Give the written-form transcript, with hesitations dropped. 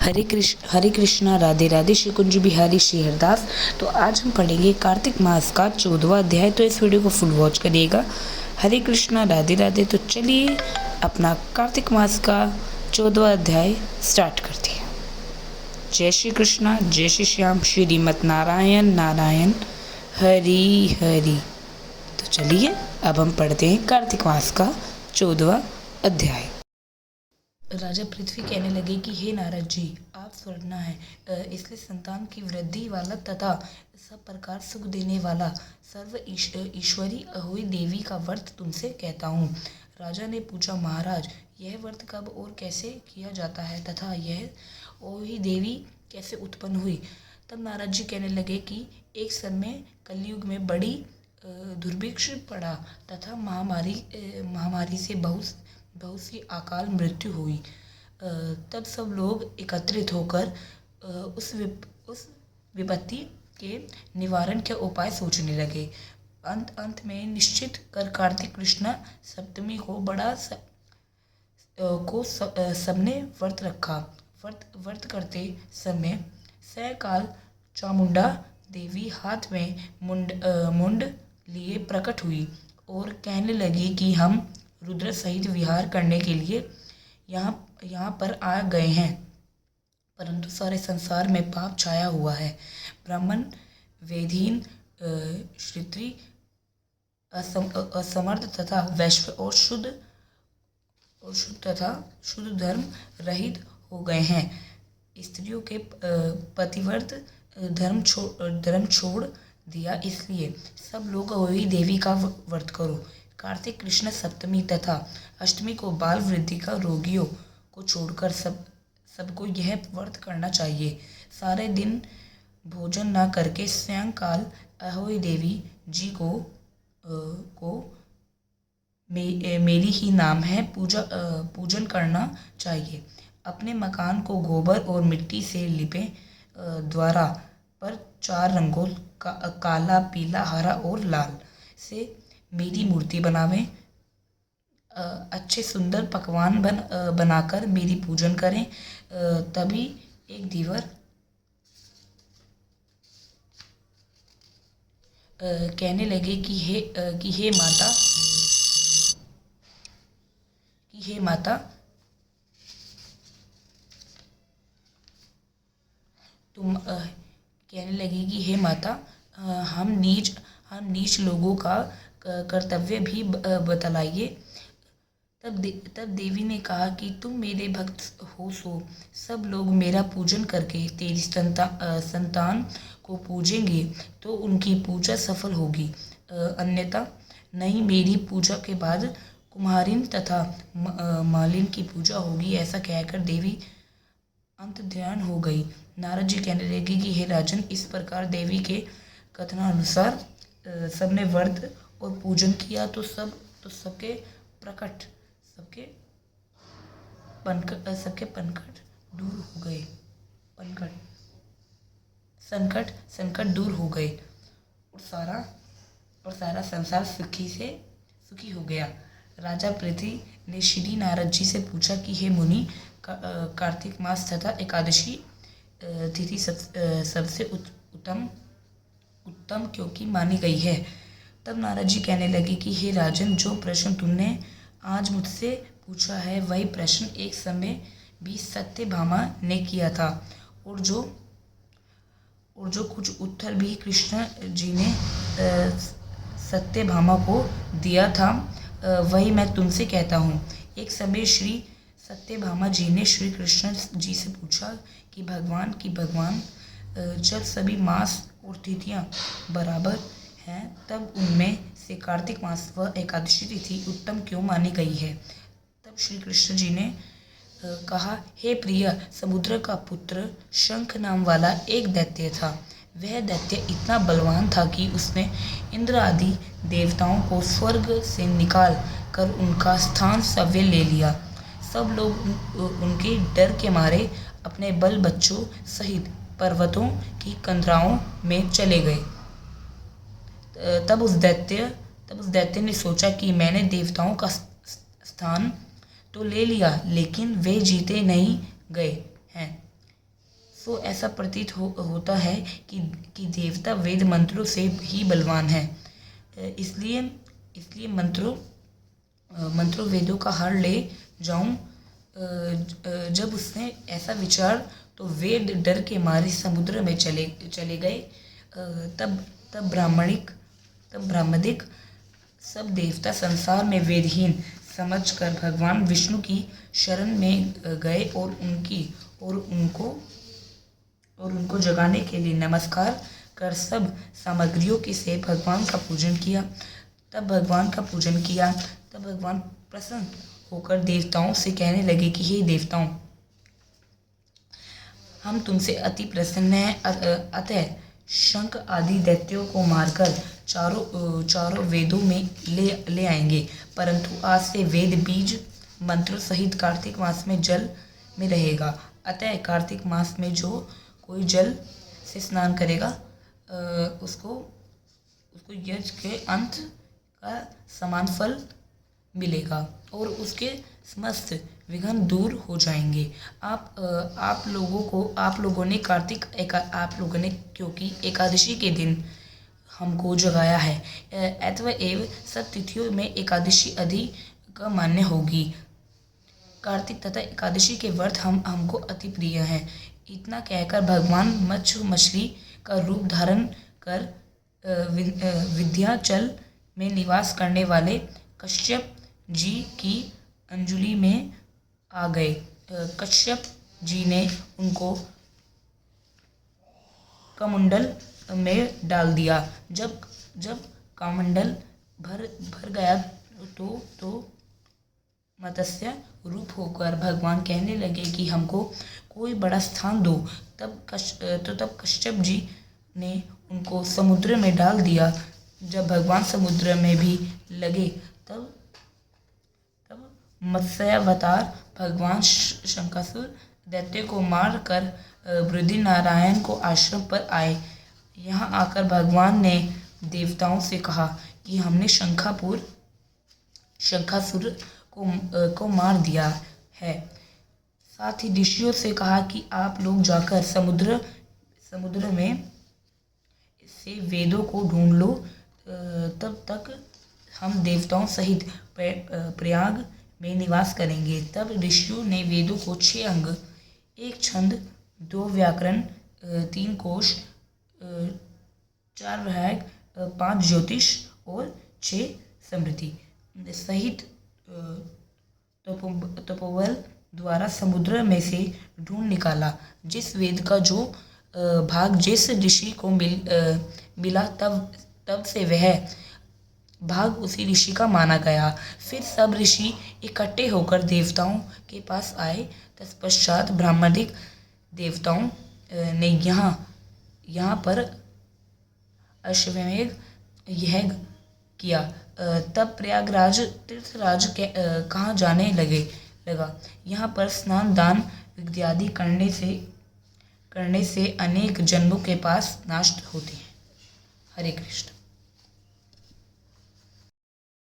हरे कृष्णा, राधे राधे, श्री कुंज बिहारी, श्री हरदास। तो आज हम पढ़ेंगे कार्तिक मास का 14वां अध्याय। तो इस वीडियो को फुल वॉच करिएगा। हरे कृष्णा, राधे राधे। तो चलिए अपना कार्तिक मास का 14वां अध्याय स्टार्ट करते हैं। जय श्री कृष्णा, जय श्री श्याम, श्रीमत नारायण नारायण, हरि हरि। तो चलिए अब हम पढ़ते हैं कार्तिक मास का 14वां अध्याय। राजा पृथ्वी कहने लगे कि हे नारद जी, आप स्वर्णा है, इसलिए संतान की वृद्धि वाला तथा सब प्रकार सुख देने वाला सर्व ईश्वरी हुई देवी का व्रत तुमसे कहता हूँ। राजा ने पूछा, महाराज, यह व्रत कब और कैसे किया जाता है तथा यह वही देवी कैसे उत्पन्न हुई? तब नारद जी कहने लगे कि एक समय कलयुग में बड़ी दुर्भिक्ष पड़ा तथा महामारी से बहुत सी अकाल मृत्यु हुई। तब सब लोग एकत्रित होकर उस विपत्ति के निवारण के उपाय सोचने लगे। अंत में निश्चित कर कार्तिक कृष्ण सप्तमी को सबने व्रत रखा। व्रत करते समय सैकाल चामुंडा देवी हाथ में मुंड लिए प्रकट हुई और कहने लगी कि हम रुद्र सहित विहार करने के लिए यहाँ पर आ गए हैं, परंतु सारे संसार में पाप छाया हुआ है। ब्राह्मण, वेदहीन, क्षत्रिय, असमर्थ तथा वैश्य और शुद्ध तथा शुद्ध धर्म रहित हो गए हैं। स्त्रियों के पतिव्रत धर्म छोड़ दिया, इसलिए सब लोग वही देवी का व्रत करो। कार्तिक कृष्ण सप्तमी तथा अष्टमी को बाल वृद्धि का रोगियों को छोड़कर सबको यह व्रत करना चाहिए। सारे दिन भोजन न करके सायंकाल अहोई देवी जी को मेरी ही नाम है पूजन करना चाहिए। अपने मकान को गोबर और मिट्टी से लिपे, द्वारा पर 4 रंगों काला, पीला, हरा और लाल से मेरी मूर्ति बनावें। अच्छे सुंदर पकवान बनाकर मेरी पूजन करें। तभी एक दीवर कहने लगे कि हे माता, तुम कहने लगी कि हे माता, हम नीच लोगों का कर्तव्य भी बतलाइए। तब देवी ने कहा कि तुम मेरे भक्त हो, सो सब लोग मेरा पूजन करके तेरी संतान को पूजेंगे तो उनकी पूजा सफल होगी, अन्यथा नहीं। मेरी पूजा के बाद कुम्हारिन तथा मालिन की पूजा होगी। ऐसा कहकर देवी अंत ध्यान हो गई। नारद जी कहने लगे कि हे राजन, इस प्रकार देवी के कथनानुसार सबने व्रत और पूजन किया तो सबके संकट दूर हो गए और सारा संसार सुखी हो गया। राजा पृथ्वी ने श्री नारद जी से पूछा कि हे मुनि, कार्तिक मास तथा एकादशी तिथि सबसे उत्तम क्योंकि मानी गई है? तब नारद जी कहने लगे कि हे राजन, जो प्रश्न तुमने आज मुझसे पूछा है वही प्रश्न एक समय भी सत्यभामा ने किया था, और जो कुछ उत्तर भी कृष्ण जी ने सत्यभामा को दिया था वही मैं तुमसे कहता हूँ। एक समय श्री सत्यभामा जी ने श्री कृष्ण जी से पूछा कि भगवान, जब सभी मास और तिथियाँ बराबर हैं, तब उनमें से कार्तिक मास व एकादशी तिथि उत्तम क्यों मानी गई है? तब श्री कृष्ण जी ने कहा, हे प्रिय, समुद्र का पुत्र शंख नाम वाला एक दैत्य था। वह दैत्य इतना बलवान था कि उसने इंद्र आदि देवताओं को स्वर्ग से निकाल कर उनका स्थान सव्य ले लिया। सब लोग उनके डर के मारे अपने बल बच्चों सहित पर्वतों की कंदराओं में चले गए। तब उस दैत्य ने सोचा कि मैंने देवताओं का स्थान तो ले लिया, लेकिन वे जीते नहीं गए हैं। सो ऐसा प्रतीत होता है कि देवता वेद मंत्रों से ही बलवान है। इसलिए मंत्रों वेदों का हार ले जाऊं। जब उसने ऐसा विचार तो वेद डर के मारे समुद्र में चले गए। तब ब्राह्मणिक सब देवता संसार में वेदहीन समझकर भगवान विष्णु की शरण में गए और उनको जगाने के लिए नमस्कार कर सब सामग्रियों के से भगवान का पूजन किया। तब भगवान प्रसन्न होकर देवताओं से कहने लगे कि हे देवताओं, हम तुमसे अति प्रसन्न हैं। अतः शंख आदि दैत्यों को मारकर चारों वेदों में ले आएंगे। परंतु आज से वेद बीज मंत्रों सहित कार्तिक मास में जल में रहेगा। अतः कार्तिक मास में जो कोई जल से स्नान करेगा उसको यज्ञ के अंत का समान फल मिलेगा और उसके समस्त विघ्न दूर हो जाएंगे। आप लोगों ने क्योंकि एकादशी के दिन हमको जगाया है, अतएव सब तिथियों में एकादशी अधिक मान्य होगी। कार्तिक तथा एकादशी के व्रत हमको अति प्रिय हैं। इतना कहकर भगवान मछली का रूप धारण कर विंध्याचल में निवास करने वाले कश्यप जी की अंजलि में आ गए। कश्यप जी ने उनको कमंडल में डाल दिया। जब कमंडल भर गया तो मत्स्य रूप होकर भगवान कहने लगे कि हमको कोई बड़ा स्थान दो। तब कश्यप जी ने उनको समुद्र में डाल दिया। जब भगवान समुद्र में भी लगे तब मत्स्यावतार भगवान शंखासुर दैत्य को मार कर बद्रीनारायण को आश्रम पर आए। यहाँ आकर भगवान ने देवताओं से कहा कि हमने शंखासुर को मार दिया है। साथ ही ऋषियों से कहा कि आप लोग जाकर समुद्र में से वेदों को ढूंढ लो। तब तक हम देवताओं सहित प्रयाग में निवास करेंगे। तब ऋषियों ने वेदों को 6 अंग, 1 छंद, 2 व्याकरण, 3 कोश, 4 विभाग, 5 ज्योतिष और 6 स्मृति सहित तपोबल द्वारा समुद्र में से ढूंढ निकाला। जिस वेद का जो भाग जिस ऋषि को मिला तब से वह भाग उसी ऋषि का माना गया। फिर सब ऋषि इकट्ठे होकर देवताओं के पास आए। तत्पश्चात ब्राह्मणिक देवताओं ने यहाँ पर अश्वमेध यज्ञ किया। तब प्रयागराज तीर्थराज कहाँ जाने लगा। यहाँ पर स्नान दान इत्यादि करने से अनेक जन्मों के पास नष्ट होते हैं। हरे कृष्ण।